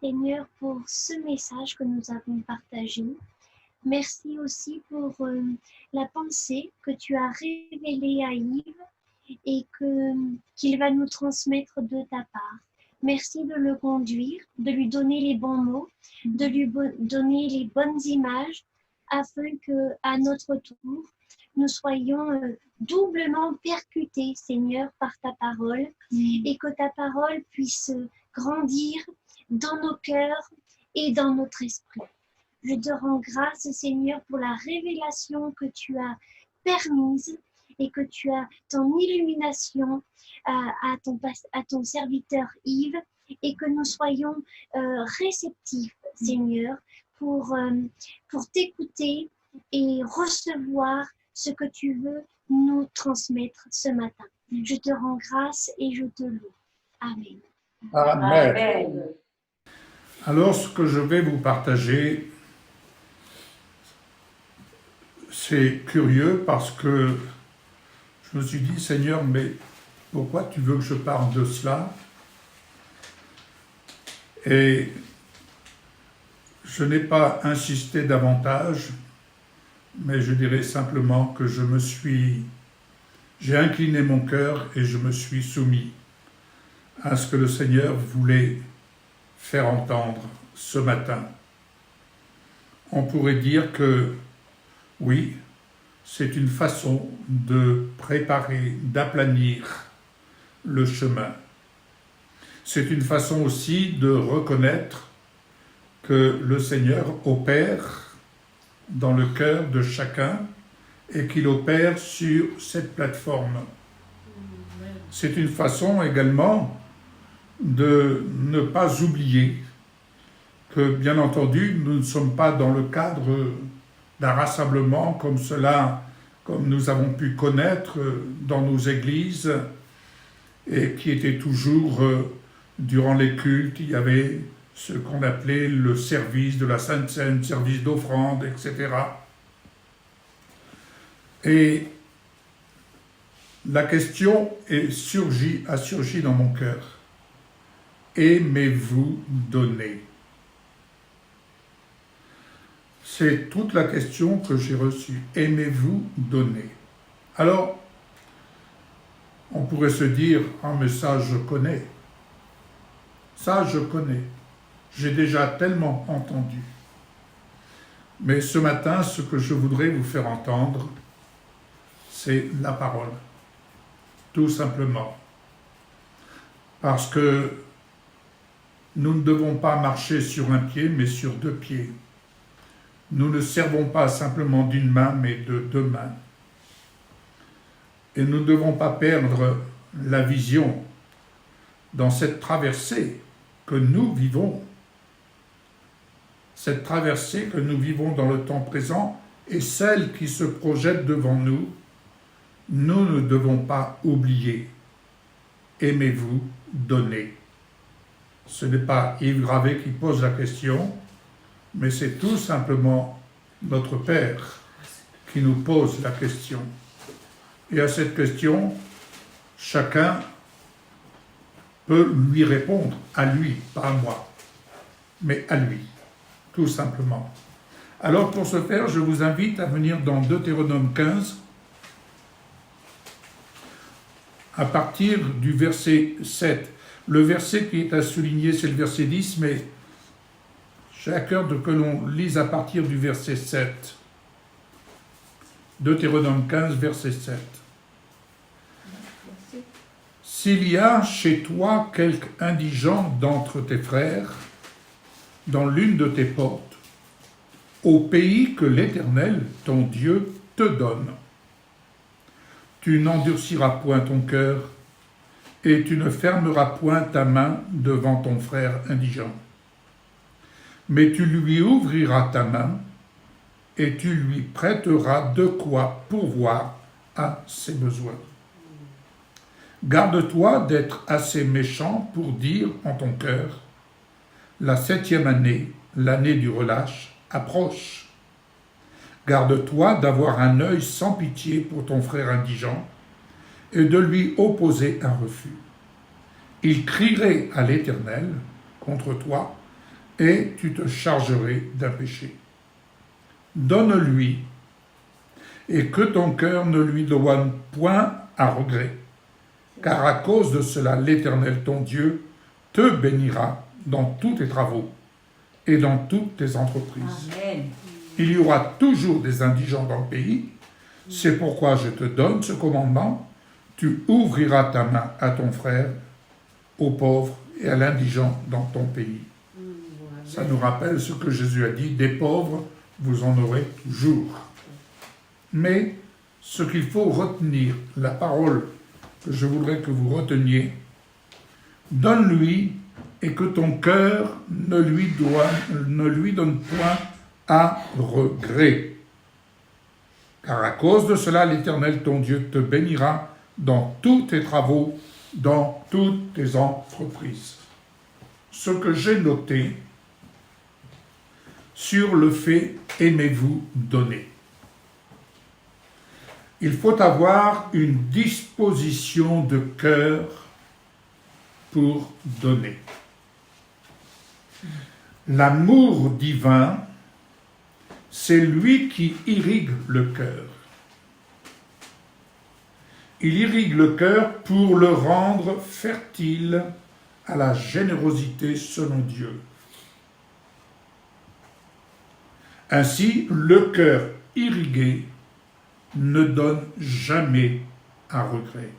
Seigneur pour ce message que nous avons partagé. Merci aussi pour la pensée que tu as révélée à Yves et qu'il va nous transmettre de ta part. Merci de le conduire, de lui donner les bons mots, de lui donner les bonnes images afin que, à notre tour, nous soyons doublement percutés, Seigneur, par ta parole et que ta parole puisse grandir dans nos cœurs et dans notre esprit. Je te rends grâce, Seigneur, pour la révélation que tu as permise et que tu as ton illumination à ton serviteur Yves et que nous soyons réceptifs, Seigneur, pour t'écouter et recevoir ce que tu veux nous transmettre ce matin. Je te rends grâce et je te loue. Amen. Amen. Alors, ce que je vais vous partager, c'est curieux parce que je me suis dit, Seigneur, mais pourquoi tu veux que je parle de cela? Et je n'ai pas insisté davantage, mais je dirais simplement que j'ai incliné mon cœur et je me suis soumis à ce que le Seigneur voulait faire entendre ce matin. On pourrait dire que, oui, c'est une façon de préparer, d'aplanir le chemin. C'est une façon aussi de reconnaître que le Seigneur opère dans le cœur de chacun et qu'il opère sur cette plateforme. C'est une façon également de ne pas oublier que, bien entendu, nous ne sommes pas dans le cadre d'un rassemblement comme nous avons pu connaître dans nos églises, et qui était toujours, durant les cultes, il y avait ce qu'on appelait le service de la Sainte Seine, service d'offrande, etc. Et la question a surgi dans mon cœur. Aimez-vous donner? C'est toute la question que j'ai reçue. Aimez-vous donner? Alors, on pourrait se dire, ah mais ça je connais. Ça je connais. J'ai déjà tellement entendu. Mais ce matin, ce que je voudrais vous faire entendre, c'est la parole. Tout simplement. Parce que nous ne devons pas marcher sur un pied, mais sur deux pieds. Nous ne servons pas simplement d'une main, mais de deux mains. Et nous ne devons pas perdre la vision dans cette traversée que nous vivons. Cette traversée que nous vivons dans le temps présent et celle qui se projette devant nous, nous ne devons pas oublier. Aimez-vous donner? Ce n'est pas Yves Gravé qui pose la question, mais c'est tout simplement notre Père qui nous pose la question. Et à cette question, chacun peut lui répondre, à lui, pas à moi, mais à lui, tout simplement. Alors pour ce faire, je vous invite à venir dans Deutéronome 15, à partir du verset 7. Le verset qui est à souligner, c'est le verset 10, mais j'ai à cœur que l'on lise à partir du verset 7. Deutéronome 15, verset 7. S'il y a chez toi quelque indigent d'entre tes frères, dans l'une de tes portes, au pays que l'Éternel, ton Dieu, te donne, tu n'endurciras point ton cœur, et tu ne fermeras point ta main devant ton frère indigent. Mais tu lui ouvriras ta main, et tu lui prêteras de quoi pourvoir à ses besoins. Garde-toi d'être assez méchant pour dire en ton cœur, la 7e année, l'année du relâche, approche. Garde-toi d'avoir un œil sans pitié pour ton frère indigent et de lui opposer un refus. Il crierait à l'Éternel contre toi et tu te chargerais d'un péché. Donne-lui, et que ton cœur ne lui donne point à regret, car à cause de cela, l'Éternel, ton Dieu, te bénira dans tous tes travaux et dans toutes tes entreprises. Amen. Il y aura toujours des indigents dans le pays, c'est pourquoi je te donne ce commandement, tu ouvriras ta main à ton frère, aux pauvres et à l'indigent dans ton pays. Ça nous rappelle ce que Jésus a dit, des pauvres, vous en aurez toujours. Mais ce qu'il faut retenir, la parole que je voudrais que vous reteniez, donne-lui et que ton cœur ne lui donne point à regret. Car à cause de cela, l'Éternel, ton Dieu, te bénira dans tous tes travaux, dans toutes tes entreprises. Ce que j'ai noté sur le fait « aimez-vous donner ». Il faut avoir une disposition de cœur pour donner. L'amour divin, c'est lui qui irrigue le cœur. Il irrigue le cœur pour le rendre fertile à la générosité selon Dieu. Ainsi, le cœur irrigué ne donne jamais à regret.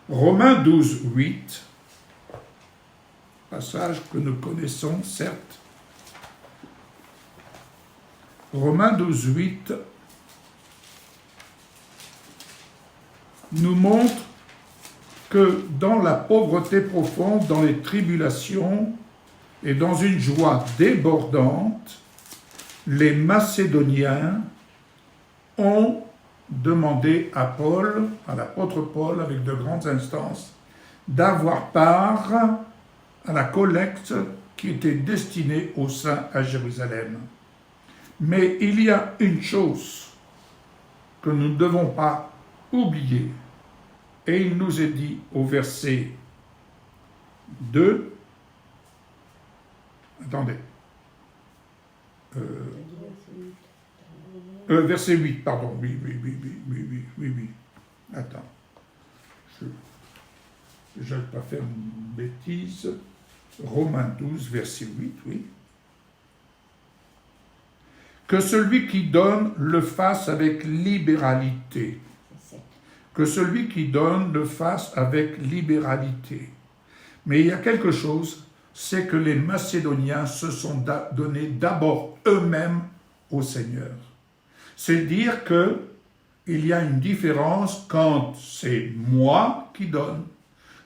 Romains 12, 8, passage que nous connaissons certes. Romains 12, 8 nous montre que dans la pauvreté profonde, dans les tribulations et dans une joie débordante, les Macédoniens ont demandé à Paul, à l'apôtre Paul, avec de grandes instances, d'avoir part à la collecte qui était destinée aux saints à Jérusalem. Mais il y a une chose que nous ne devons pas oublier, et il nous est dit au verset 2, attendez, verset 8, pardon, oui, attends, je ne vais pas faire une bêtise, Romains 12, verset 8, oui. Que celui qui donne le fasse avec libéralité. Que celui qui donne le fasse avec libéralité. Mais il y a quelque chose, c'est que les Macédoniens se sont donnés d'abord eux-mêmes au Seigneur. C'est dire qu'il y a une différence quand c'est moi qui donne,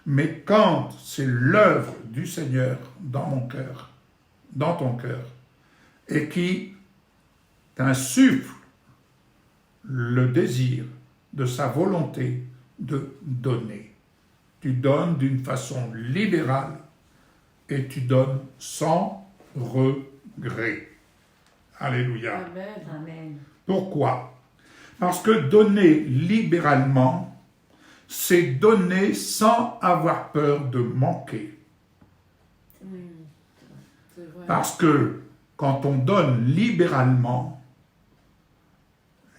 mais quand c'est l'œuvre du Seigneur dans mon cœur, dans ton cœur, et qui t'insuffle le désir de sa volonté de donner. Tu donnes d'une façon libérale et tu donnes sans regret. Alléluia. Amen. Amen. Pourquoi? Parce que donner libéralement, c'est donner sans avoir peur de manquer. C'est vrai. Parce que quand on donne libéralement,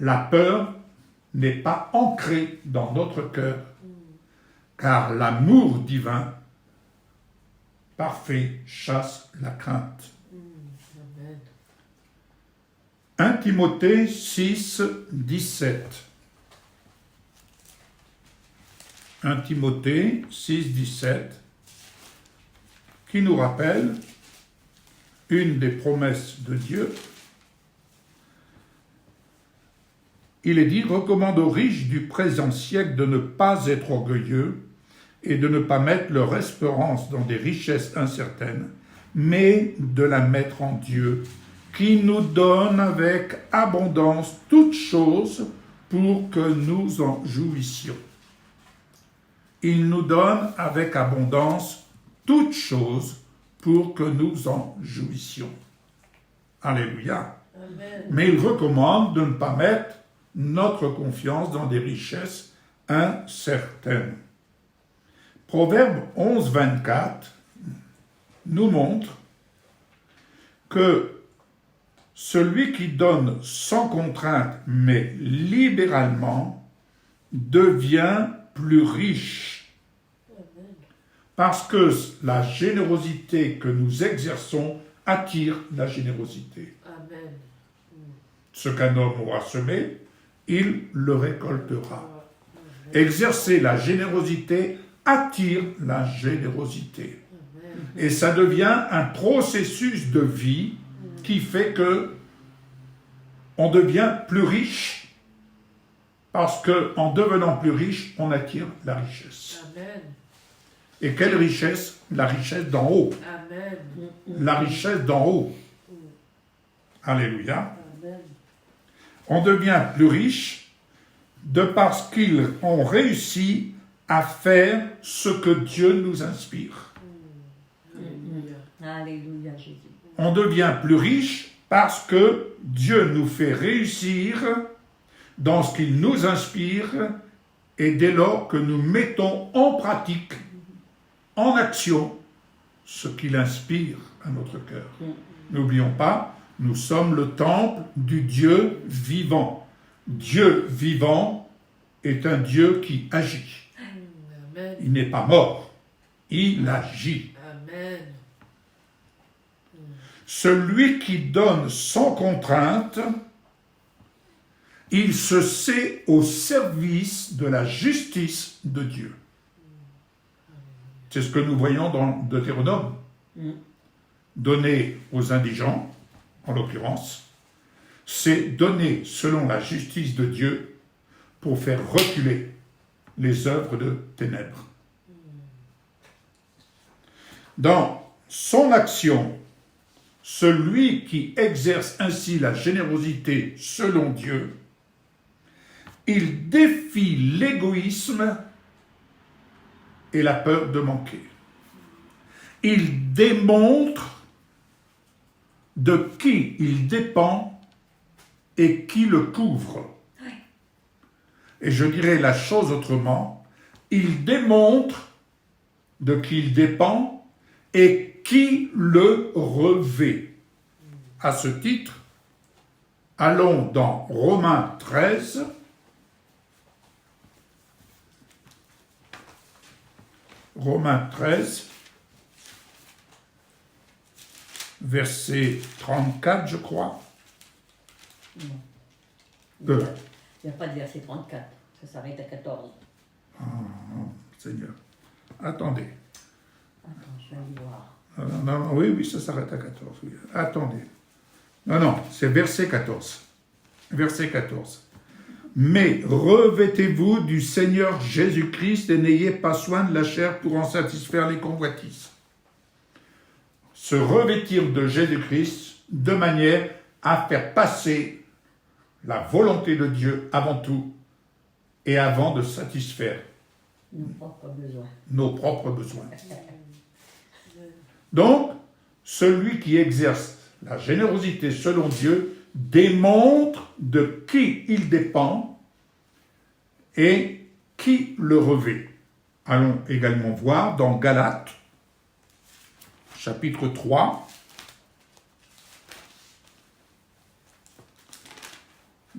la peur n'est pas ancrée dans notre cœur, car l'amour divin parfait chasse la crainte. Amen. 1 Timothée 6, 17. 1 Timothée 6, 17, qui nous rappelle une des promesses de Dieu. Il est dit, recommande aux riches du présent siècle de ne pas être orgueilleux et de ne pas mettre leur espérance dans des richesses incertaines, mais de la mettre en Dieu, qui nous donne avec abondance toutes choses pour que nous en jouissions. Il nous donne avec abondance toutes choses pour que nous en jouissions. Alléluia. Amen. Mais il recommande de ne pas mettre notre confiance dans des richesses incertaines. Proverbe 11, 24 nous montre que celui qui donne sans contrainte, mais libéralement, devient plus riche. Parce que la générosité que nous exerçons attire la générosité. Amen. Ce qu'un homme aura semé, il le récoltera. Exercer la générosité attire la générosité. Et ça devient un processus de vie qui fait que on devient plus riche, parce qu'en devenant plus riche, on attire la richesse. Amen. Et quelle richesse? La richesse d'en haut. Amen. La richesse d'en haut. Alléluia. Amen. On devient plus riche de parce qu'ils ont réussi à faire ce que Dieu nous inspire. Alléluia. Alléluia, Jésus. On devient plus riche parce que Dieu nous fait réussir dans ce qu'il nous inspire et dès lors que nous mettons en pratique, en action, ce qu'il inspire à notre cœur. N'oublions pas, nous sommes le temple du Dieu vivant. Dieu vivant est un Dieu qui agit. Amen. Il n'est pas mort, il agit. Amen. Celui qui donne sans contrainte, il se sait au service de la justice de Dieu. C'est ce que nous voyons dans Deutéronome. Donner aux indigents, en l'occurrence, c'est donner selon la justice de Dieu pour faire reculer les œuvres de ténèbres. Dans son action, celui qui exerce ainsi la générosité selon Dieu, il défie l'égoïsme et la peur de manquer. Il démontre de qui il dépend et qui le couvre. Et je dirais la chose autrement, il démontre de qui il dépend et qui le revêt. À ce titre, allons dans Romains 13, Romains 13, verset 34, je crois. Il n'y a pas de verset 34, ça s'arrête à 14. Oh, Seigneur. Attendez. Attends, je vais aller voir. Non, oui, ça s'arrête à 14. Oui. Attendez. Non, c'est verset 14. Verset 14. Mais revêtez-vous du Seigneur Jésus-Christ et n'ayez pas soin de la chair pour en satisfaire les convoitises. Se revêtir de Jésus-Christ de manière à faire passer la volonté de Dieu avant tout et avant de satisfaire nos propres besoins. Donc, celui qui exerce la générosité selon Dieu démontre de qui il dépend et qui le revêt. Allons également voir dans Galates, chapitre 3,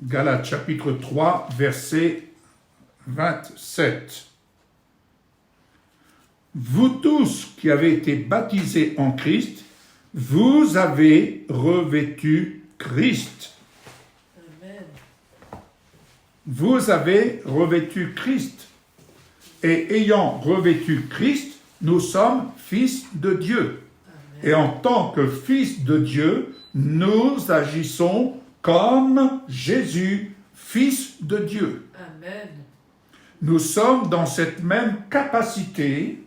Galates chapitre 3, verset 27. Vous tous qui avez été baptisés en Christ, vous avez revêtu Christ. Amen. Vous avez revêtu Christ. Et ayant revêtu Christ, nous sommes fils de Dieu. Amen. Et en tant que fils de Dieu, nous agissons comme Jésus, fils de Dieu. Amen. Nous sommes dans cette même capacité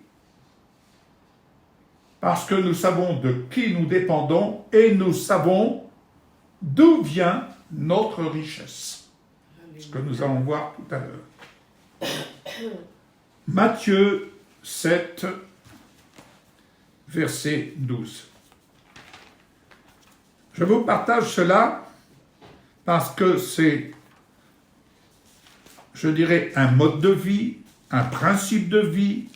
parce que nous savons de qui nous dépendons et nous savons d'où vient notre richesse. Ce que nous allons voir tout à l'heure. Matthieu 7, verset 12. Je vous partage cela parce que c'est, je dirais, un mode de vie, un principe de vie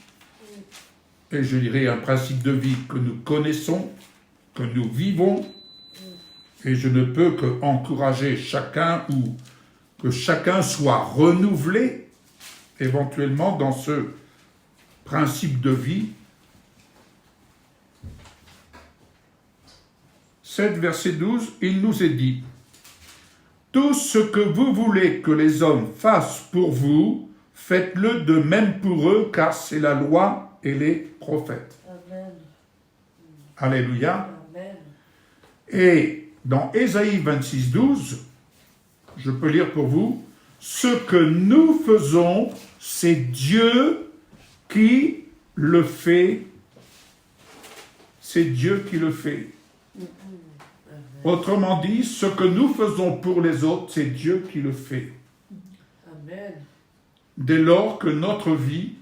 et je dirais un principe de vie que nous connaissons, que nous vivons, et je ne peux qu'encourager chacun ou que chacun soit renouvelé éventuellement dans ce principe de vie. 7, verset 12, il nous est dit « Tout ce que vous voulez que les hommes fassent pour vous, faites-le de même pour eux, car c'est la loi et les prophètes. Amen. » Alléluia. Amen. Et dans Ésaïe 26, 12, je peux lire pour vous, « Ce que nous faisons, c'est Dieu qui le fait. » C'est Dieu qui le fait. Autrement dit, ce que nous faisons pour les autres, c'est Dieu qui le fait. Amen. Dès lors que notre vie,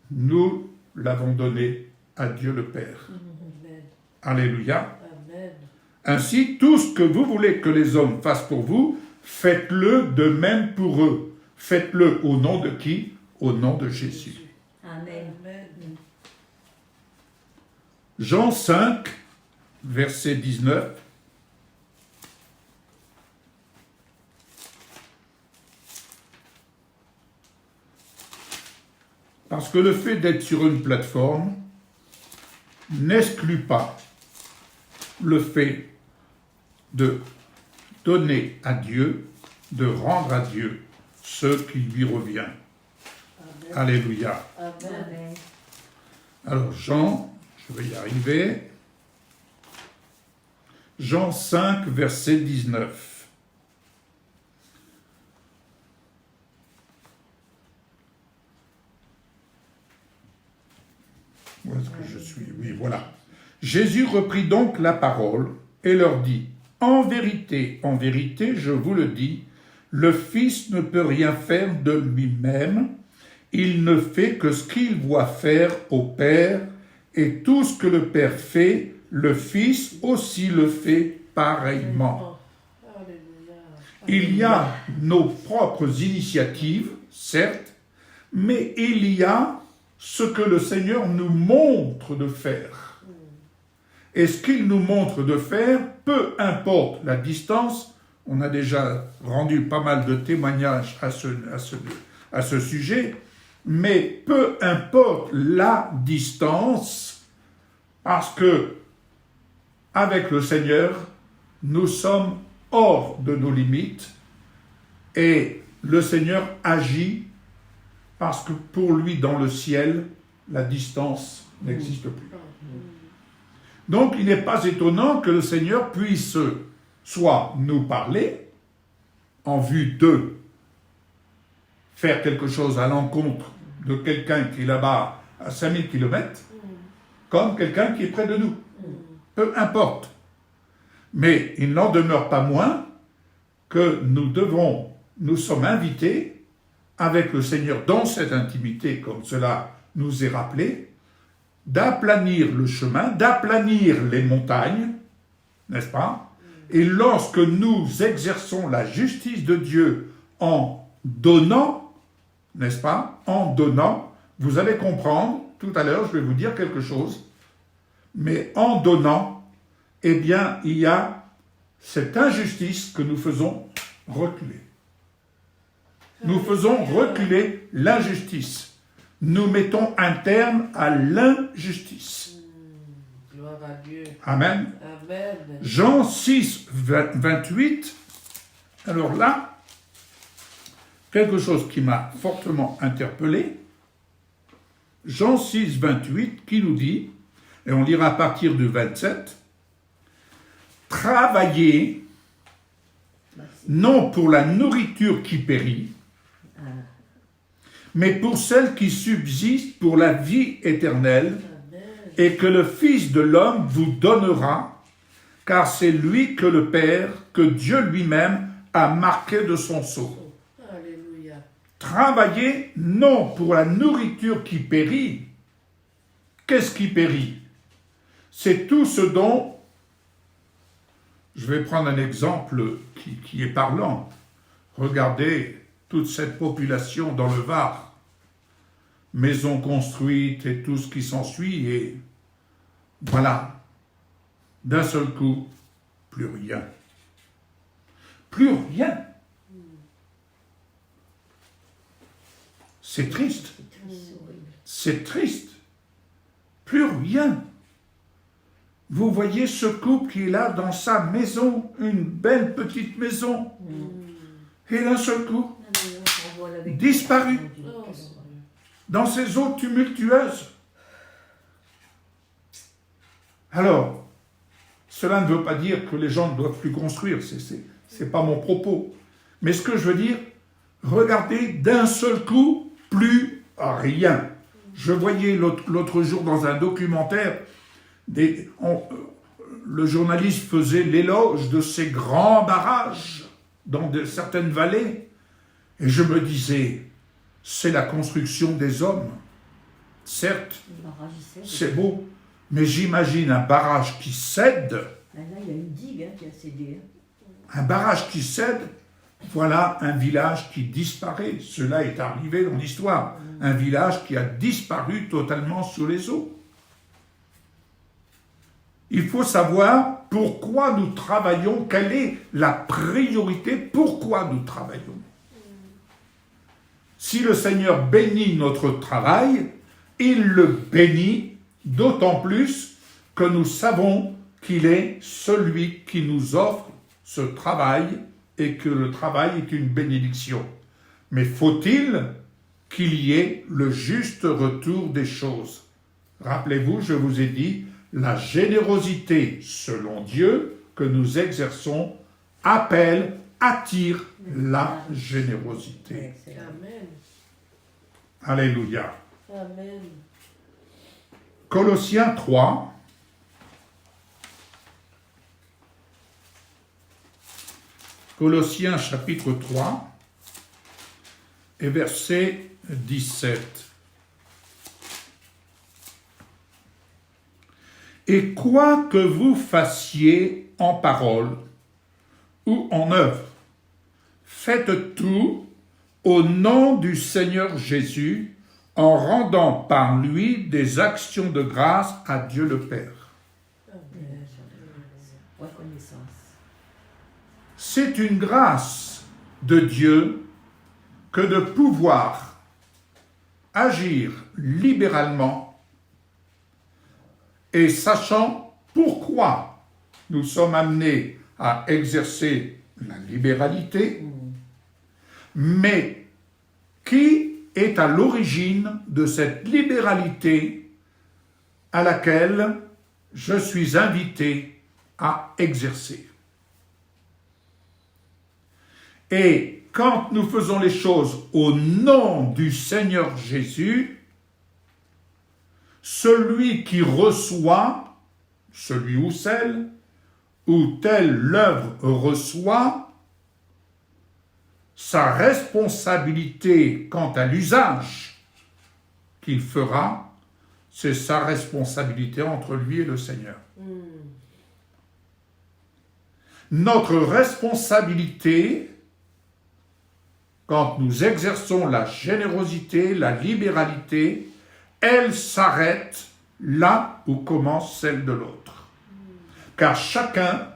nous l'avons donnée à Dieu le Père. Amen. Alléluia. Amen. Ainsi, tout ce que vous voulez que les hommes fassent pour vous, faites-le de même pour eux. Faites-le au nom de qui? Au nom de Jésus. Amen. Amen. Jean 5, verset 19. Parce que le fait d'être sur une plateforme n'exclut pas le fait de donner à Dieu, de rendre à Dieu ce qui lui revient. Amen. Alléluia. Amen. Amen. Alors Jean, je vais y arriver. Jean 5, verset 19. Où est-ce que je suis? Oui, voilà. Jésus reprit donc la parole et leur dit, en vérité, je vous le dis, le Fils ne peut rien faire de lui-même, il ne fait que ce qu'il voit faire au Père, et tout ce que le Père fait, le Fils aussi le fait pareillement. Alléluia. Il y a nos propres initiatives, certes, mais il y a ce que le Seigneur nous montre de faire. Et ce qu'il nous montre de faire, peu importe la distance, on a déjà rendu pas mal de témoignages à ce sujet, mais peu importe la distance, parce que avec le Seigneur, nous sommes hors de nos limites et le Seigneur agit parce que pour lui, dans le ciel, la distance n'existe plus. Donc, il n'est pas étonnant que le Seigneur puisse soit nous parler en vue de faire quelque chose à l'encontre de quelqu'un qui est là-bas à 5000 km, comme quelqu'un qui est près de nous. Peu importe. Mais il n'en demeure pas moins que nous sommes invités avec le Seigneur dans cette intimité, comme cela nous est rappelé, d'aplanir le chemin, d'aplanir les montagnes, n'est-ce pas? Et lorsque nous exerçons la justice de Dieu en donnant, n'est-ce pas? En donnant, vous allez comprendre, tout à l'heure je vais vous dire quelque chose, mais en donnant, eh bien, il y a cette injustice que nous faisons reculer. Nous faisons reculer l'injustice. Nous mettons un terme à l'injustice. Gloire à Dieu. Amen. Amen. Jean 6, 28. Alors là, quelque chose qui m'a fortement interpellé. Jean 6, 28, qui nous dit, et on lira à partir du 27, « Travaillez, non pour la nourriture qui périt, mais pour celle qui subsiste pour la vie éternelle, Amen. et que le Fils de l'homme vous donnera, car c'est lui que le Père, que Dieu lui-même a marqué de son sceau. Alléluia. Travaillez non pour la nourriture qui périt. Qu'est-ce qui périt? C'est tout ce dont, je vais prendre un exemple qui est parlant. Regardez toute cette population dans le Var. maison construite et tout ce qui s'ensuit, et voilà, d'un seul coup, plus rien. Plus rien. C'est triste. C'est horrible. C'est triste. Plus rien. Vous voyez ce couple qui est là dans sa maison, une belle petite maison, et d'un seul coup, disparu dans ces eaux tumultueuses. Alors, cela ne veut pas dire que les gens ne doivent plus construire, c'est pas mon propos. Mais ce que je veux dire, regardez d'un seul coup, plus rien. Je voyais l'autre jour dans un documentaire, le journaliste faisait l'éloge de ces grands barrages dans certaines vallées, et je me disais, c'est la construction des hommes. Certes, c'est beau, mais j'imagine un barrage qui cède. Là, il y a une digue qui a cédé. Un barrage qui cède, voilà un village qui disparaît. Cela est arrivé dans l'histoire. Un village qui a disparu totalement sous les eaux. Il faut savoir pourquoi nous travaillons, quelle est la priorité, pourquoi nous travaillons. Si le Seigneur bénit notre travail, il le bénit d'autant plus que nous savons qu'il est celui qui nous offre ce travail et que le travail est une bénédiction. Mais faut-il qu'il y ait le juste retour des choses? Rappelez-vous, je vous ai dit, la générosité selon Dieu que nous exerçons appelle, attire la générosité. Amen. Alléluia. Amen. Colossiens 3. Colossiens chapitre 3 et verset 17. Et quoi que vous fassiez en parole ou en œuvre, faites tout au nom du Seigneur Jésus, en rendant par lui des actions de grâce à Dieu le Père. Reconnaissance. C'est une grâce de Dieu que de pouvoir agir libéralement et sachant pourquoi nous sommes amenés à exercer la libéralité, mais qui est à l'origine de cette libéralité à laquelle je suis invité à exercer. Et quand nous faisons les choses au nom du Seigneur Jésus, celui qui reçoit, celui ou celle, ou telle l'œuvre reçoit, sa responsabilité quant à l'usage qu'il fera, c'est sa responsabilité entre lui et le Seigneur. Notre responsabilité, quand nous exerçons la générosité, la libéralité, elle s'arrête là où commence celle de l'autre. Car chacun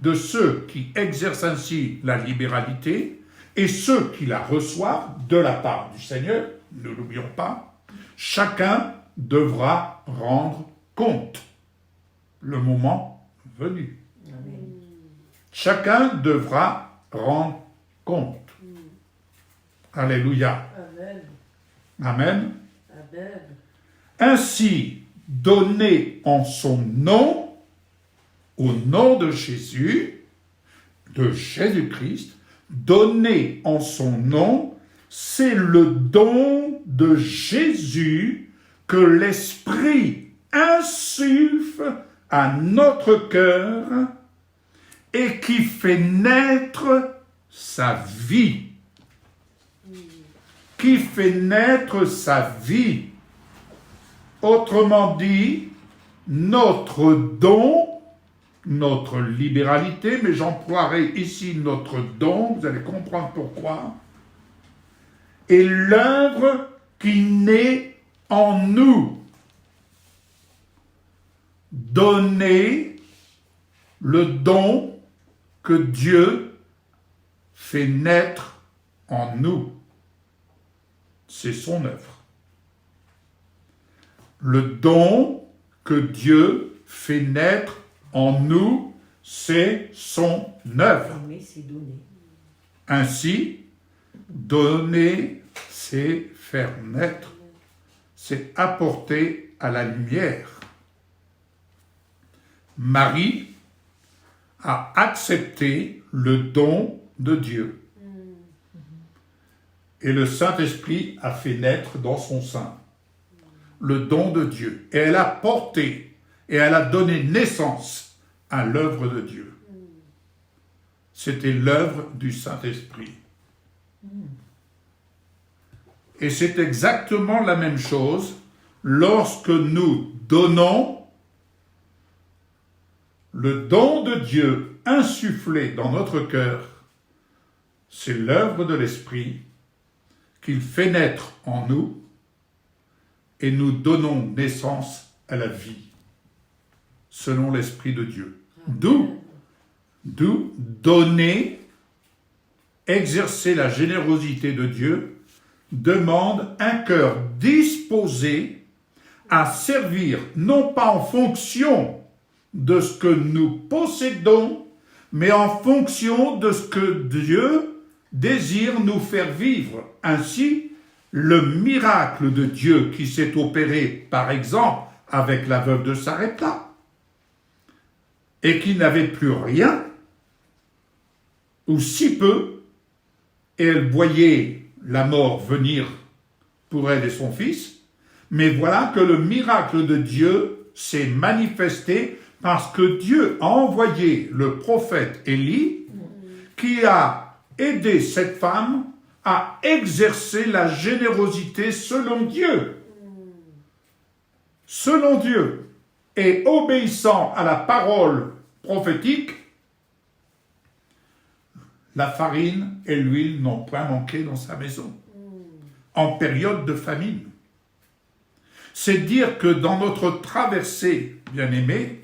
de ceux qui exercent ainsi la libéralité et ceux qui la reçoivent de la part du Seigneur, ne l'oublions pas, chacun devra rendre compte le moment venu. Amen. Chacun devra rendre compte. Alléluia. Amen. Amen. Amen. Ainsi, donné en son nom, au nom de Jésus, de Jésus-Christ, donné en son nom, c'est le don de Jésus que l'Esprit insuffle à notre cœur et qui fait naître sa vie. Qui fait naître sa vie. Autrement dit, notre don, notre libéralité, mais j'emploierai ici notre don, vous allez comprendre pourquoi, est l'œuvre qui naît en nous. Donner le don que Dieu fait naître en nous. C'est son œuvre. Le don que Dieu fait naître en nous, c'est son œuvre. Aimer, c'est donner. Ainsi, donner, c'est faire naître, c'est apporter à la lumière. Marie a accepté le don de Dieu. Et le Saint-Esprit a fait naître dans son sein le don de Dieu. Et elle a porté et elle a donné naissance à l'œuvre de Dieu. C'était l'œuvre du Saint-Esprit. Et c'est exactement la même chose lorsque nous donnons le don de Dieu insufflé dans notre cœur. C'est l'œuvre de l'Esprit qu'il fait naître en nous et nous donnons naissance à la vie selon l'Esprit de Dieu. D'où donner, exercer la générosité de Dieu demande un cœur disposé à servir, non pas en fonction de ce que nous possédons, mais en fonction de ce que Dieu désire nous faire vivre. Ainsi, le miracle de Dieu qui s'est opéré, par exemple, avec la veuve de Sarepta, et qui n'avait plus rien, ou si peu, et elle voyait la mort venir pour elle et son fils, mais voilà que le miracle de Dieu s'est manifesté parce que Dieu a envoyé le prophète Élie qui a aidé cette femme à exercer la générosité selon Dieu. Selon Dieu. Et obéissant à la parole prophétique, la farine et l'huile n'ont point manqué dans sa maison, en période de famine. C'est dire que dans notre traversée, bien-aimés,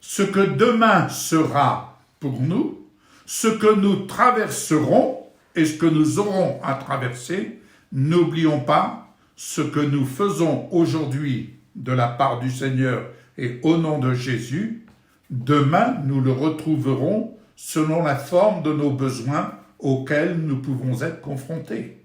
ce que demain sera pour nous, ce que nous traverserons et ce que nous aurons à traverser, n'oublions pas ce que nous faisons aujourd'hui de la part du Seigneur et au nom de Jésus, demain nous le retrouverons selon la forme de nos besoins auxquels nous pouvons être confrontés.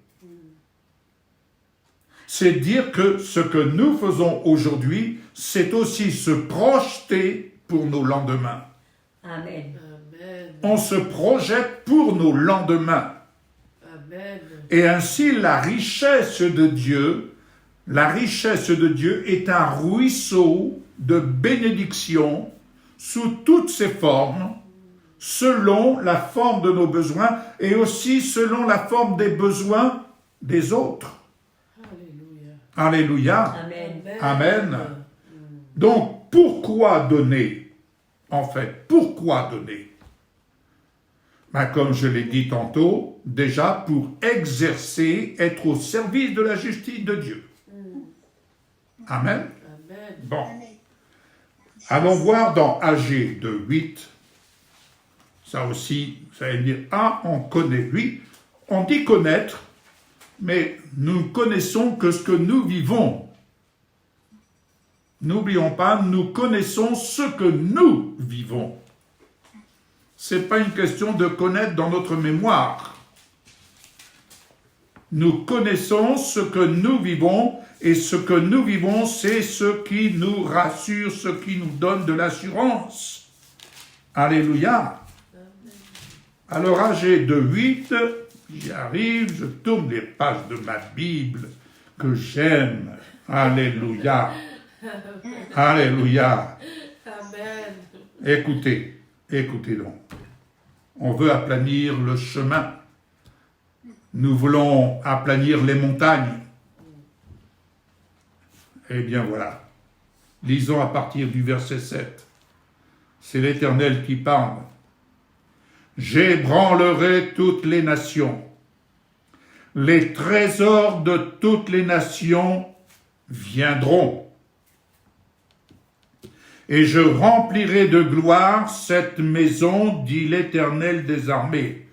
C'est dire que ce que nous faisons aujourd'hui, c'est aussi se projeter pour nos lendemains. Amen. Amen. On se projette pour nos lendemains. Amen. Et ainsi, la richesse de Dieu est un ruisseau de bénédiction sous toutes ses formes, selon la forme de nos besoins et aussi selon la forme des besoins des autres. Alléluia. Alléluia. Amen. Amen. Donc, pourquoi donner? En fait, pourquoi donner? Comme je l'ai dit tantôt, déjà pour exercer, être au service de la justice de Dieu. Amen. Amen. Bon. Allons voir dans AG 2:8. Ça aussi, vous allez dire, on connaît. Oui, on dit connaître, mais nous ne connaissons que ce que nous vivons. N'oublions pas, nous connaissons ce que nous vivons. Ce n'est pas une question de connaître dans notre mémoire. Nous connaissons ce que nous vivons, et ce que nous vivons, c'est ce qui nous rassure, ce qui nous donne de l'assurance. Alléluia. Alors, AG 2:8, j'y arrive, je tourne les pages de ma Bible que j'aime. Alléluia. Alléluia. Amen. Écoutez donc. On veut aplanir le chemin. Nous voulons aplanir les montagnes. Eh bien voilà. Lisons à partir du verset 7. C'est l'Éternel qui parle. J'ébranlerai toutes les nations. les trésors de toutes les nations viendront. Et je remplirai de gloire cette maison, dit l'Éternel des armées.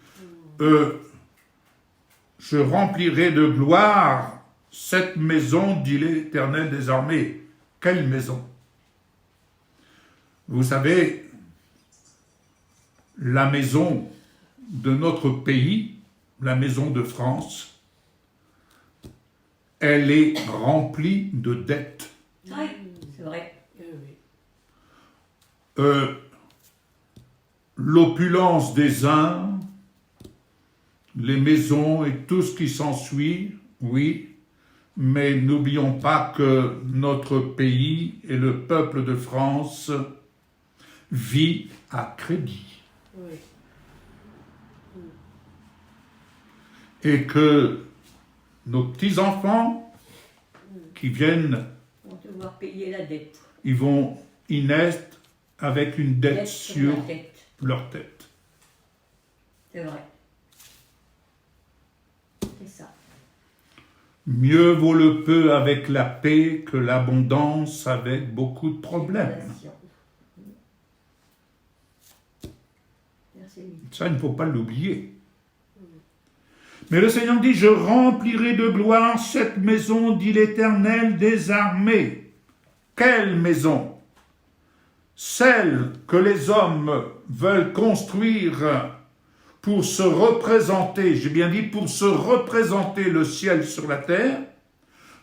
Je remplirai de gloire cette maison, dit l'Éternel des armées. Quelle maison? Vous savez, la maison de notre pays, la maison de France, elle est remplie de dettes. Oui, c'est vrai. Oui. L'opulence des uns, les maisons et tout ce qui s'ensuit, oui, mais n'oublions pas que notre pays et le peuple de France vit à crédit. Oui. Et que nos petits-enfants qui viennent, On va devoir payer la dette. ils naissent avec une dette sur la tête. leur tête. C'est vrai. C'est ça. Mieux vaut le peu avec la paix que l'abondance avec beaucoup de problèmes. Merci. Ça, il ne faut pas l'oublier. Mais le Seigneur dit, je remplirai de gloire cette maison, dit l'Éternel des armées. Quelle maison? Celle que les hommes veulent construire pour se représenter, j'ai bien dit pour se représenter le ciel sur la terre,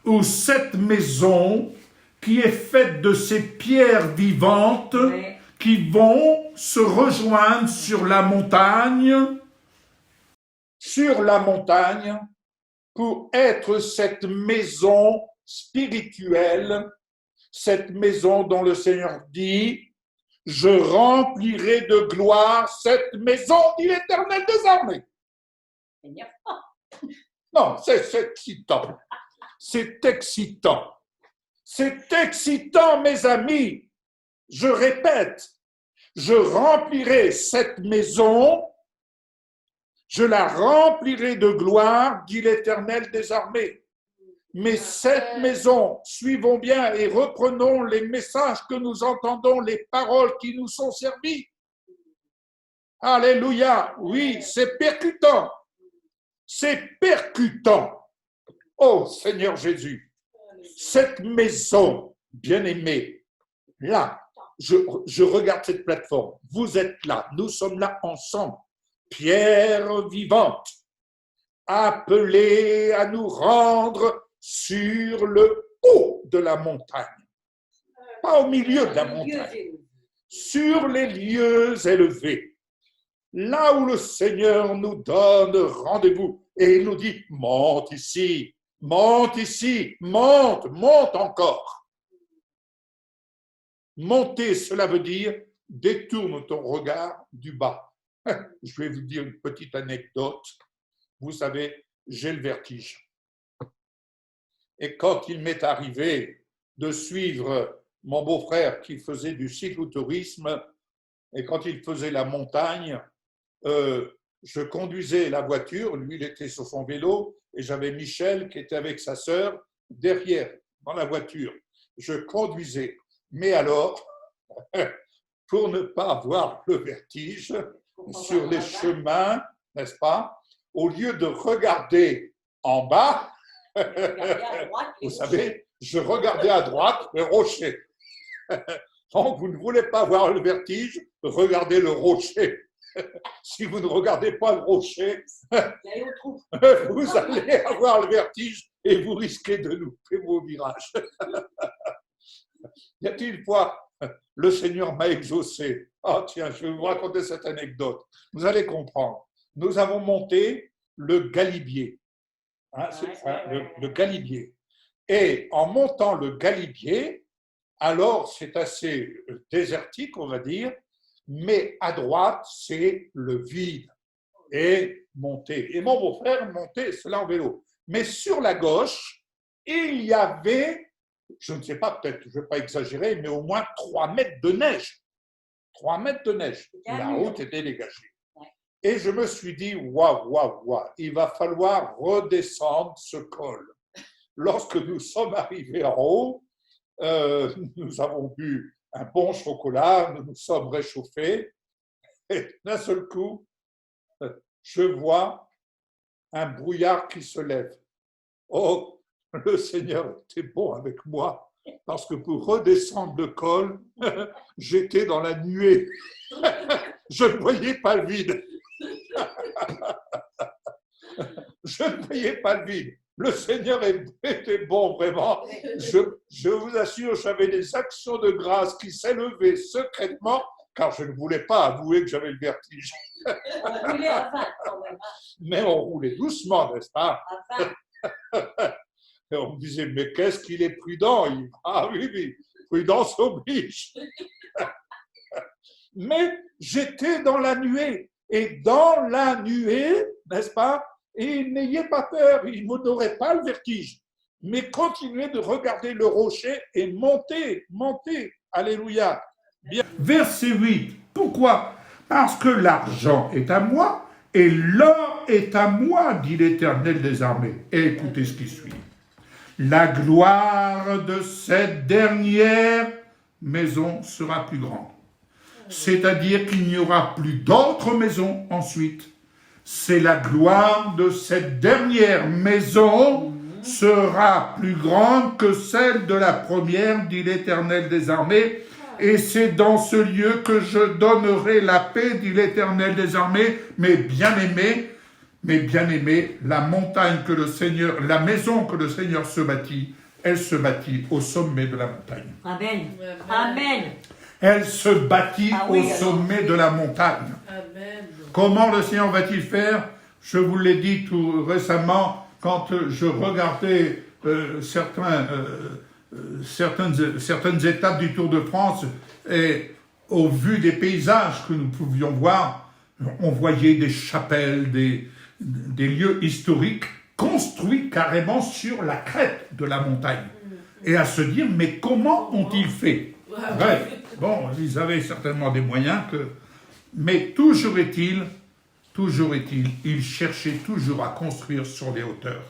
ou cette maison qui est faite de ces pierres vivantes Ouais. qui vont se rejoindre sur la montagne pour être cette maison spirituelle, cette maison dont le Seigneur dit, je remplirai de gloire cette maison, dit l'Éternel des armées. Seigneur. Non, c'est excitant. C'est excitant. C'est excitant, mes amis. Je répète, je remplirai cette maison, je la remplirai de gloire, dit l'Éternel des armées. Mais cette maison, suivons bien et reprenons les messages que nous entendons, les paroles qui nous sont servies. Alléluia, oui, c'est percutant. C'est percutant. Oh Seigneur Jésus, cette maison, bien-aimée, là, je regarde cette plateforme, vous êtes là, nous sommes là ensemble, pierre vivante, appelée à nous rendre sur le haut de la montagne, pas au milieu de la montagne, sur les lieux élevés, là où le Seigneur nous donne rendez-vous et il nous dit, monte ici, monte encore. Monter, cela veut dire détourne ton regard du bas. Je vais vous dire une petite anecdote. Vous savez, j'ai le vertige. Et quand il m'est arrivé de suivre mon beau-frère qui faisait du cyclotourisme, et quand il faisait la montagne, je conduisais la voiture, lui il était sur son vélo, et j'avais Michel qui était avec sa sœur derrière, dans la voiture. Je conduisais. Mais alors, pour ne pas avoir le vertige sur les chemins, n'est-ce pas, au lieu de regarder en bas, vous savez, je regardais à droite le rocher. Donc, vous ne voulez pas avoir le vertige, regardez le rocher. Si vous ne regardez pas le rocher, vous allez avoir le vertige et vous risquez de louper vos virages. Y a-t-il une fois, le Seigneur m'a exaucé. Ah tiens, je vais vous raconter cette anecdote. Vous allez comprendre. Nous avons monté le Galibier. Le Galibier. Et en montant le Galibier, alors c'est assez désertique, on va dire, mais à droite, c'est le vide. Et monter. Et mon beau-frère montait cela en vélo. Mais sur la gauche, il y avait, je ne sais pas, peut-être, je ne vais pas exagérer, mais au moins 3 mètres de neige. 3 mètres de neige. La route était dégagée. Et je me suis dit, waouh, waouh, waouh, il va falloir redescendre ce col. Lorsque nous sommes arrivés en haut, nous avons bu un bon chocolat, nous nous sommes réchauffés, et d'un seul coup, je vois un brouillard qui se lève. Oh, le Seigneur était bon avec moi, parce que pour redescendre le col, j'étais dans la nuée. Je ne voyais pas le vide. Je ne voyais pas le vide. Le Seigneur était bon, vraiment. Je vous assure, j'avais des actions de grâce qui s'élevaient secrètement, car je ne voulais pas avouer que j'avais le vertige. On roulait à 20 quand même. Mais on roulait doucement, n'est-ce pas? À 20. Et on me disait, mais qu'est-ce qu'il est prudent? Ah oui, oui, prudence oblige. Mais j'étais dans la nuée. Et dans la nuée, n'est-ce pas? Et n'ayez pas peur, il n'aurait pas le vertige. Mais continuez de regarder le rocher et montez, montez. Alléluia. Bien. Verset 8. Pourquoi? Parce que l'argent est à moi et l'or est à moi, dit l'Éternel des armées. Et écoutez ce qui suit. La gloire de cette dernière maison sera plus grande. C'est-à-dire qu'il n'y aura plus d'autres maisons ensuite. C'est la gloire de cette dernière maison sera plus grande que celle de la première, dit l'Éternel des armées. Et c'est dans ce lieu que je donnerai la paix, dit l'Éternel des armées. Mais bien aimé, la montagne que le Seigneur, la maison que le Seigneur se bâtit, elle se bâtit au sommet de la montagne. Amen. Amen. Elle se bâtit au sommet de la montagne. Amen. Comment le Seigneur va-t-il faire? Je vous l'ai dit tout récemment, quand je regardais certaines étapes du Tour de France, et au vu des paysages que nous pouvions voir, on voyait des chapelles, des lieux historiques construits carrément sur la crête de la montagne. Et à se dire, mais comment ont-ils fait? Bref, bon, ils avaient certainement des moyens, mais toujours est-il, ils cherchaient toujours à construire sur les hauteurs.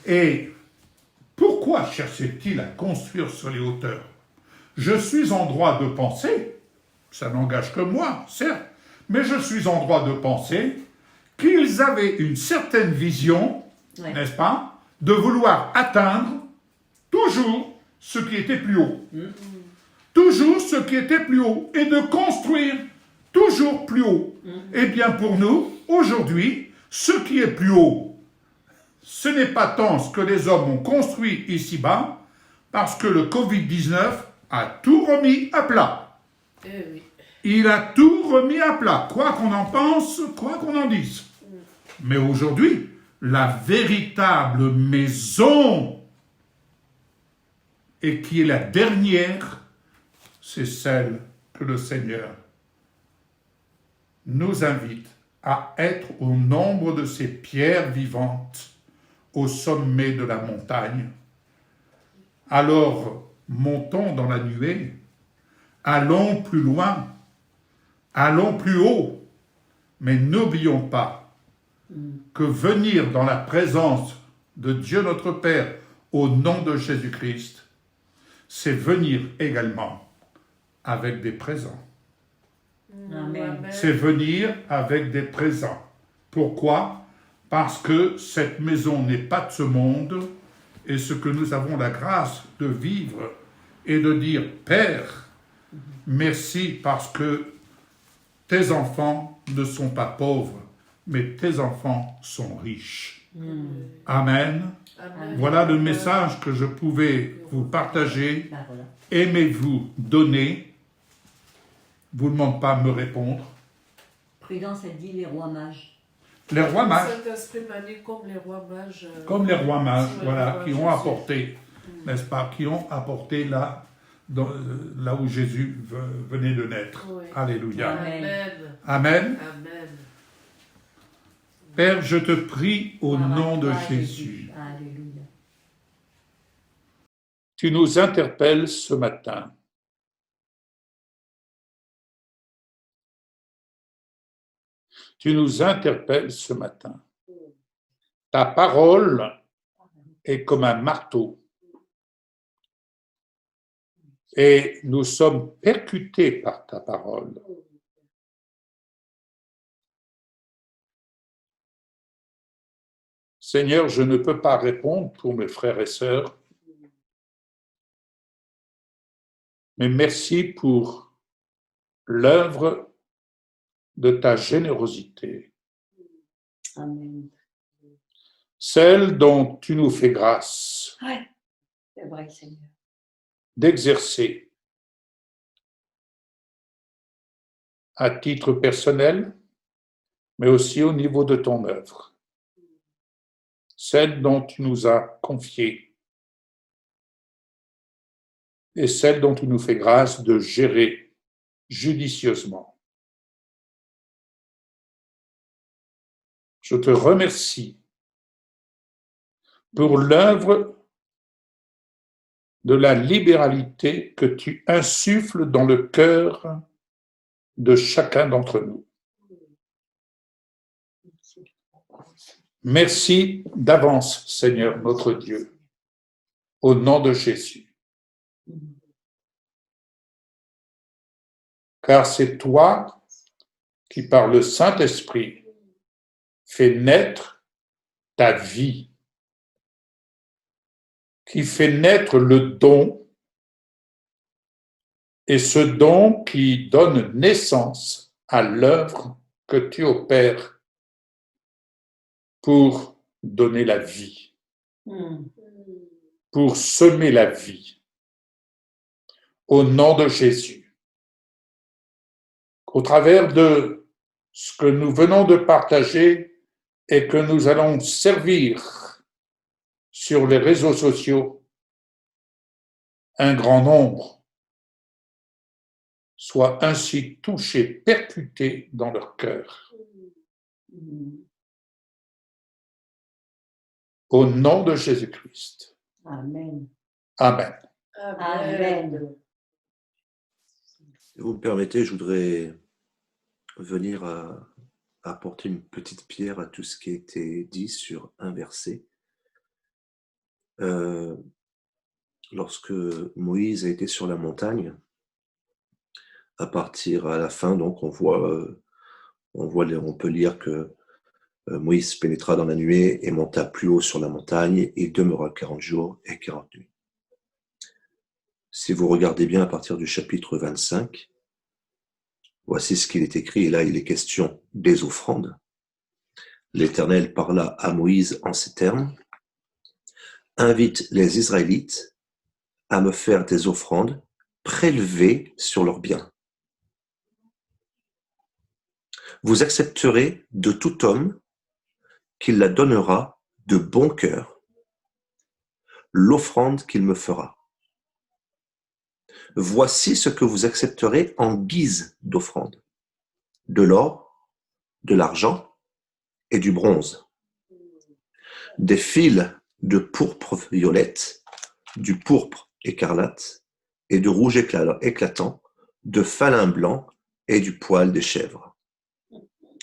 Et pourquoi cherchaient-ils à construire sur les hauteurs? Je suis en droit de penser, ça n'engage que moi, certes, mais je suis en droit de penser qu'ils avaient une certaine vision, n'est-ce pas, de vouloir atteindre toujours ce qui était plus haut. Toujours ce qui était plus haut, et de construire toujours plus haut. Eh bien pour nous, aujourd'hui, ce qui est plus haut, ce n'est pas tant ce que les hommes ont construit ici-bas, parce que le Covid-19 a tout remis à plat. Oui. Il a tout remis à plat, quoi qu'on en pense, quoi qu'on en dise. Mais aujourd'hui, la véritable maison, et qui est la dernière, c'est celle que le Seigneur nous invite à être au nombre de ces pierres vivantes au sommet de la montagne. Alors, montons dans la nuée, allons plus loin, allons plus haut, mais n'oublions pas que venir dans la présence de Dieu notre Père au nom de Jésus-Christ, c'est venir également avec des présents. Amen. C'est venir avec des présents. Pourquoi? Parce que cette maison n'est pas de ce monde, et ce que nous avons la grâce de vivre et de dire, Père, merci parce que tes enfants ne sont pas pauvres, mais tes enfants sont riches. Amen. Amen. Voilà le message que je pouvais vous partager. Ben voilà. Aimez-vous donner? Vous ne demandez pas à me répondre. Prudence, elle dit les rois mages. Les rois mages, Saint-Esprit m'a dit comme les rois mages. comme les rois mages, Ouais, voilà, ouais, qui Jésus. ont apporté, n'est-ce pas, qui ont apporté là où Jésus venait de naître. Oui. Alléluia. Amen. Amen. Amen. Père, je te prie au Gloire à nom de toi, Jésus. Alléluia. Tu nous interpelles ce matin. Tu nous interpelles ce matin. Ta parole est comme un marteau. Et nous sommes percutés par ta parole. Seigneur, je ne peux pas répondre pour mes frères et sœurs, mais merci pour l'œuvre de ta générosité, Amen. celle dont tu nous fais grâce Ouais, c'est vrai, Seigneur. d'exercer à titre personnel, mais aussi au niveau de ton œuvre, celle dont tu nous as confié et celle dont tu nous fais grâce de gérer judicieusement. Je te remercie pour l'œuvre de la libéralité que tu insuffles dans le cœur de chacun d'entre nous. Merci d'avance, Seigneur notre Dieu, au nom de Jésus. Car c'est toi qui, par le Saint-Esprit, fais naître ta vie, qui fait naître le don, et ce don qui donne naissance à l'œuvre que tu opères pour donner la vie, pour semer la vie. Au nom de Jésus, au travers de ce que nous venons de partager et que nous allons servir sur les réseaux sociaux, un grand nombre soit ainsi touché, percuté dans leur cœur. Au nom de Jésus-Christ. Amen. Amen. Amen. Si vous me permettez, je voudrais venir apporter une petite pierre à tout ce qui a été dit sur un verset. Lorsque Moïse a été sur la montagne, à la fin, donc on peut lire que Moïse pénétra dans la nuée et monta plus haut sur la montagne et demeura 40 jours et 40 nuits. Si vous regardez bien à partir du chapitre 25, voici ce qu'il est écrit, et là il est question des offrandes. L'Éternel parla à Moïse en ces termes: « Invite les Israélites à me faire des offrandes prélevées sur leurs biens. Vous accepterez de tout homme qu'il la donnera de bon cœur l'offrande qu'il me fera. Voici ce que vous accepterez en guise d'offrande: de l'or, de l'argent et du bronze, des fils de pourpre violette, du pourpre écarlate et de rouge éclatant, de falin blanc et du poil des chèvres,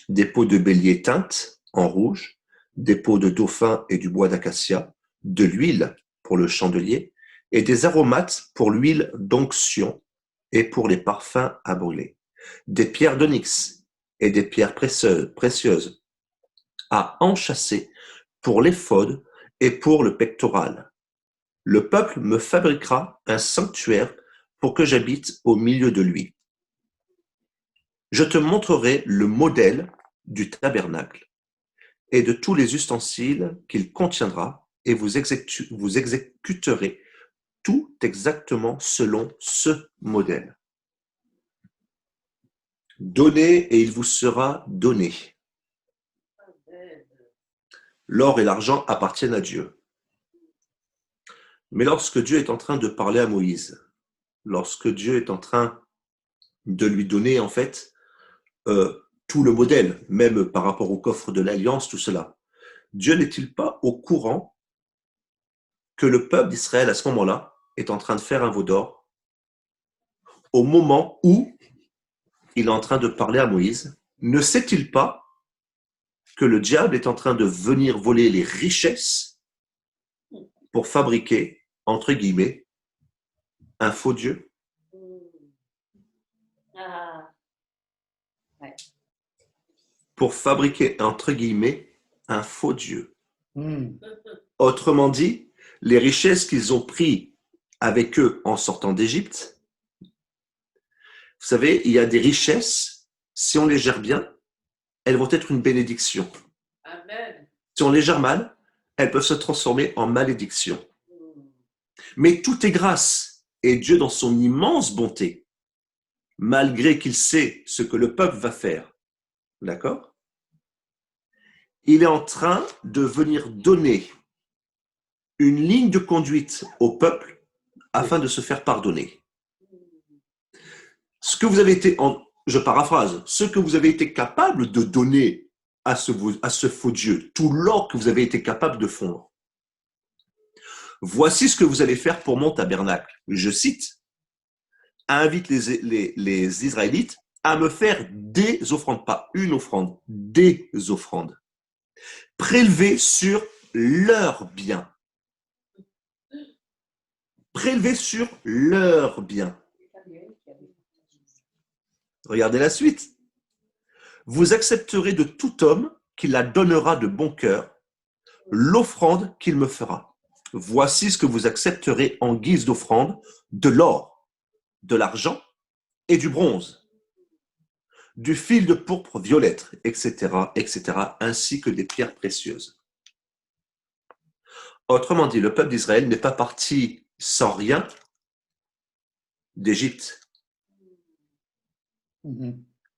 des peaux de bélier teintes en rouge, des peaux de dauphin et du bois d'acacia, de l'huile pour le chandelier et des aromates pour l'huile d'onction et pour les parfums à brûler, des pierres d'onyx et des pierres précieuses à enchâsser pour l'éphod et pour le pectoral. Le peuple me fabriquera un sanctuaire pour que j'habite au milieu de lui. Je te montrerai le modèle du tabernacle et de tous les ustensiles qu'il contiendra, et vous exécuterez tout exactement selon ce modèle. Donnez et il vous sera donné. L'or et l'argent appartiennent à Dieu. Mais lorsque Dieu est en train de parler à Moïse, lorsque Dieu est en train de lui donner en fait tout le modèle, même par rapport au coffre de l'Alliance, tout cela, Dieu n'est-il pas au courant que le peuple d'Israël à ce moment-là est en train de faire un veau d'or au moment où il est en train de parler à Moïse? Ne sait-il pas que le diable est en train de venir voler les richesses pour fabriquer, entre guillemets, un faux Dieu. Ah, Pour fabriquer, entre guillemets, un faux Dieu. Hmm. Autrement dit, les richesses qu'ils ont pris avec eux en sortant d'Égypte, vous savez, il y a des richesses, si on les gère bien, elles vont être une bénédiction. Amen. Si on les gère mal, elles peuvent se transformer en malédiction. Mais tout est grâce. Et Dieu, dans son immense bonté, malgré qu'il sait ce que le peuple va faire, d'accord? Il est en train de venir donner une ligne de conduite au peuple afin de se faire pardonner. Ce que vous avez été, je paraphrase, ce que vous avez été capable de donner à ce faux Dieu, tout l'or que vous avez été capable de fondre. Voici ce que vous allez faire pour mon tabernacle. Je cite, invite les Israélites à me faire des offrandes, pas une offrande, des offrandes, prélevées sur leurs biens. Prélevées sur leurs biens. Regardez la suite. Vous accepterez de tout homme qui la donnera de bon cœur l'offrande qu'il me fera. Voici ce que vous accepterez en guise d'offrande: de l'or, de l'argent et du bronze, du fil de pourpre violette, etc., ainsi que des pierres précieuses. Autrement dit, le peuple d'Israël n'est pas parti sans rien d'Égypte.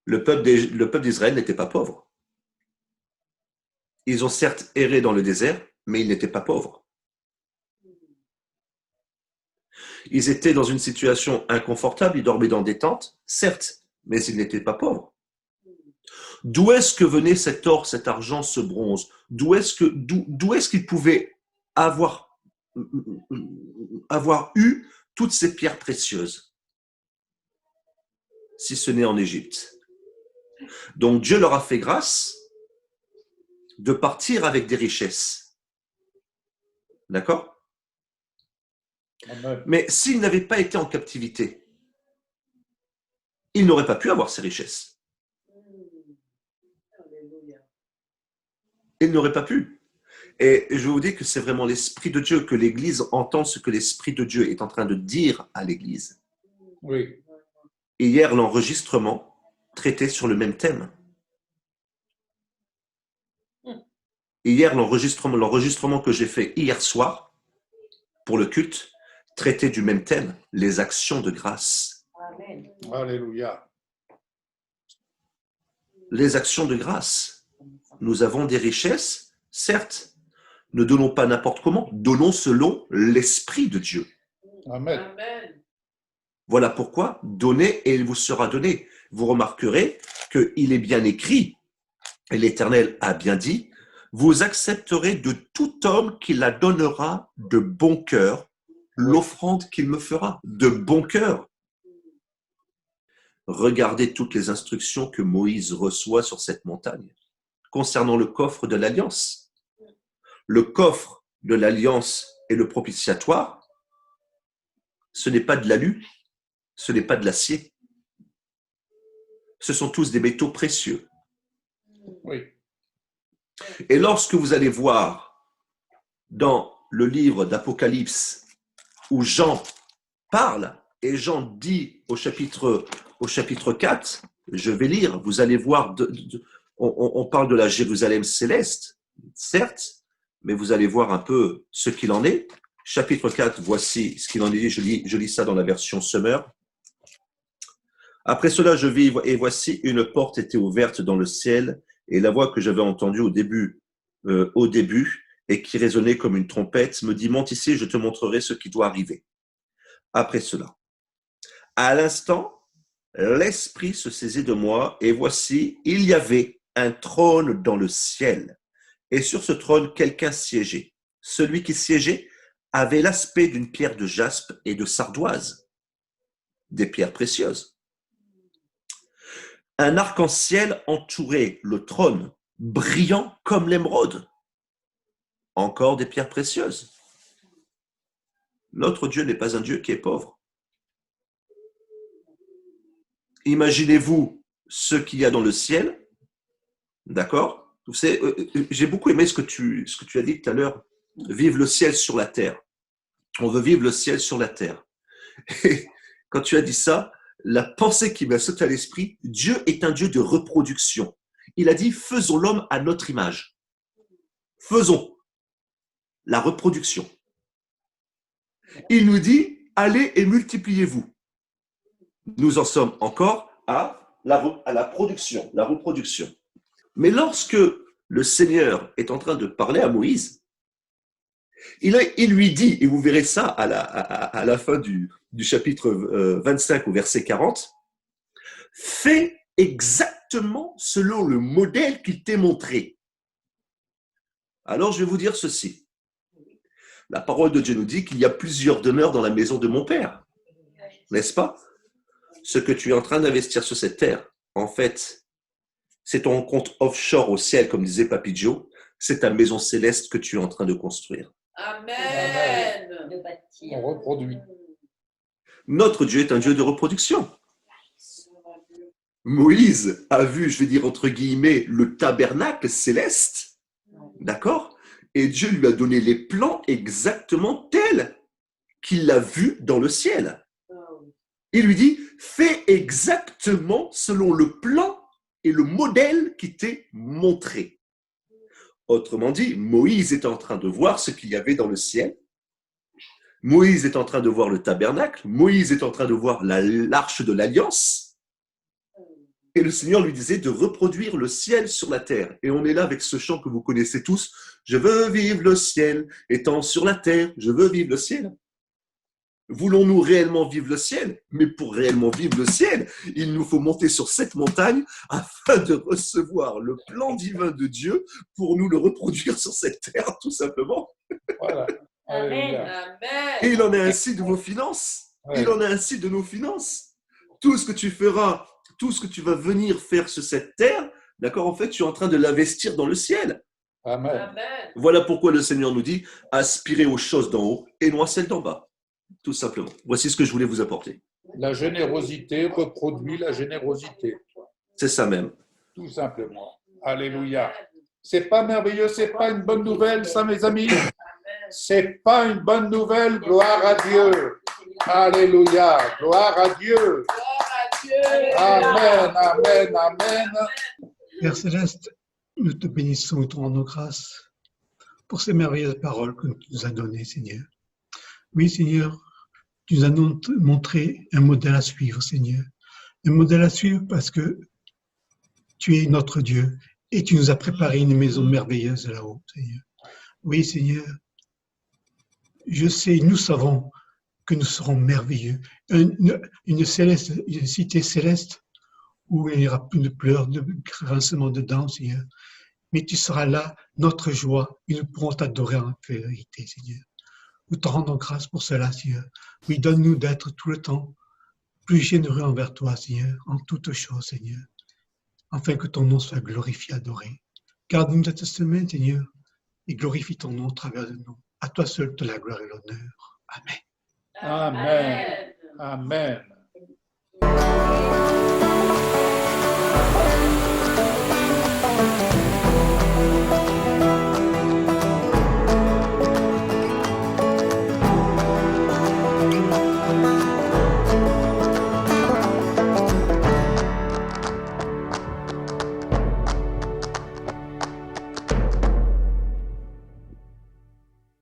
Le peuple d'Israël n'était pas pauvre. Ils ont certes erré dans le désert, mais ils n'étaient pas pauvres. Ils étaient dans une situation inconfortable, ils dormaient dans des tentes, certes, mais ils n'étaient pas pauvres. D'où est-ce que venait cet or, cet argent, ce bronze? D'où est-ce qu'ils pouvaient avoir eu toutes ces pierres précieuses, si ce n'est en Égypte? Donc Dieu leur a fait grâce de partir avec des richesses. D'accord? Amen. Mais s'ils n'avaient pas été en captivité, ils n'auraient pas pu avoir ces richesses. Alléluia. Ils n'auraient pas pu. Et je vous dis que c'est vraiment l'Esprit de Dieu, que l'Église entend ce que l'Esprit de Dieu est en train de dire à l'Église. Oui. Et hier, l'enregistrement traitait sur le même thème. Hier, l'enregistrement que j'ai fait hier soir pour le culte traitait du même thème, les actions de grâce. Amen. Alléluia. Les actions de grâce. Nous avons des richesses, certes. Ne donnons pas n'importe comment, donnons selon l'Esprit de Dieu. Amen. Amen. Voilà pourquoi donnez et il vous sera donné. Vous remarquerez qu'il est bien écrit, et l'Éternel a bien dit, vous accepterez de tout homme qui la donnera de bon cœur, l'offrande qu'il me fera, de bon cœur. Regardez toutes les instructions que Moïse reçoit sur cette montagne concernant le coffre de l'Alliance. Le coffre de l'Alliance et le propitiatoire, ce n'est pas de l'alu, ce n'est pas de l'acier. Ce sont tous des métaux précieux. Oui. Et lorsque vous allez voir dans le livre d'Apocalypse où Jean parle, et Jean dit au chapitre 4, je vais lire, vous allez voir, on parle de la Jérusalem céleste, certes, mais vous allez voir un peu ce qu'il en est. Chapitre 4, voici ce qu'il en est, je lis ça dans la version Summer. Après cela, je vis, et voici une porte était ouverte dans le ciel, et la voix que j'avais entendue au début, et qui résonnait comme une trompette, me dit, monte ici, je te montrerai ce qui doit arriver. Après cela, à l'instant, l'Esprit se saisit de moi, et voici, il y avait un trône dans le ciel, et sur ce trône, quelqu'un siégeait. Celui qui siégeait avait l'aspect d'une pierre de jaspe et de sardoise, des pierres précieuses. Un arc-en-ciel entourait le trône brillant comme l'émeraude. Encore des pierres précieuses. Notre Dieu n'est pas un Dieu qui est pauvre. Imaginez-vous ce qu'il y a dans le ciel, d'accord? Vous savez, j'ai beaucoup aimé ce que tu as dit tout à l'heure. Vive le ciel sur la terre. On veut vivre le ciel sur la terre. Et quand tu as dit ça, la pensée qui m'a sauté à l'esprit, Dieu est un Dieu de reproduction. Il a dit, faisons l'homme à notre image. Faisons la reproduction. Il nous dit, allez et multipliez-vous. Nous en sommes encore à la production, la reproduction. Mais lorsque le Seigneur est en train de parler à Moïse, il lui dit, et vous verrez ça à la fin du chapitre 25 au verset 40, « Fais exactement selon le modèle qu'il t'est montré. » Alors je vais vous dire ceci. La parole de Dieu nous dit qu'il y a plusieurs demeures dans la maison de mon Père. N'est-ce pas? Ce que tu es en train d'investir sur cette terre, en fait, c'est ton compte offshore au ciel, comme disait Papy Joe, c'est ta maison céleste que tu es en train de construire. Amen. De bâtir. On reproduit. Notre Dieu est un Dieu de reproduction. Moïse a vu, je vais dire entre guillemets, le tabernacle céleste, d'accord? Et Dieu lui a donné les plans exactement tels qu'il l'a vu dans le ciel. Il lui dit, fais exactement selon le plan et le modèle qui t'est montré. Autrement dit, Moïse est en train de voir ce qu'il y avait dans le ciel. Moïse est en train de voir le tabernacle. Moïse est en train de voir l'arche de l'alliance. Et le Seigneur lui disait de reproduire le ciel sur la terre. Et on est là avec ce chant que vous connaissez tous. Je veux vivre le ciel, étant sur la terre, je veux vivre le ciel. Voulons-nous réellement vivre le ciel? Mais pour réellement vivre le ciel, il nous faut monter sur cette montagne afin de recevoir le plan divin de Dieu pour nous le reproduire sur cette terre, tout simplement. Voilà. Amen. Amen. Et il en est ainsi de vos finances. Ouais. Il en est ainsi de nos finances. Tout ce que tu feras, tout ce que tu vas venir faire sur cette terre, d'accord, en fait, tu es en train de l'investir dans le ciel. Amen. Amen. Voilà pourquoi le Seigneur nous dit, aspirez aux choses d'en haut et non à celles d'en bas. Tout simplement. Voici ce que je voulais vous apporter. La générosité reproduit la générosité. C'est ça même. Tout simplement. Alléluia. C'est pas merveilleux, c'est pas une bonne nouvelle, ça, mes amis. C'est pas une bonne nouvelle. Gloire à Dieu. Alléluia. Gloire à Dieu. Gloire à Dieu. Amen, amen, amen. Père Céleste, nous te bénissons et te rendons grâce pour ces merveilleuses paroles que tu nous as données, Seigneur. Oui, Seigneur, tu nous as montré un modèle à suivre, Seigneur. Un modèle à suivre parce que tu es notre Dieu et tu nous as préparé une maison merveilleuse là-haut, Seigneur. Oui, Seigneur, je sais, nous savons que nous serons merveilleux. Une cité céleste où il n'y aura plus de pleurs, de grincement de dents, Seigneur. Mais tu seras là, notre joie, et nous pourrons t'adorer en vérité, Seigneur. Nous te rendons grâce pour cela, Seigneur. Oui, donne-nous d'être tout le temps plus généreux envers toi, Seigneur, en toutes choses, Seigneur, afin que ton nom soit glorifié, adoré. Garde-nous cette semaine, Seigneur, et glorifie ton nom au travers de nous. À toi seul de la gloire et l'honneur. Amen. Amen. Amen.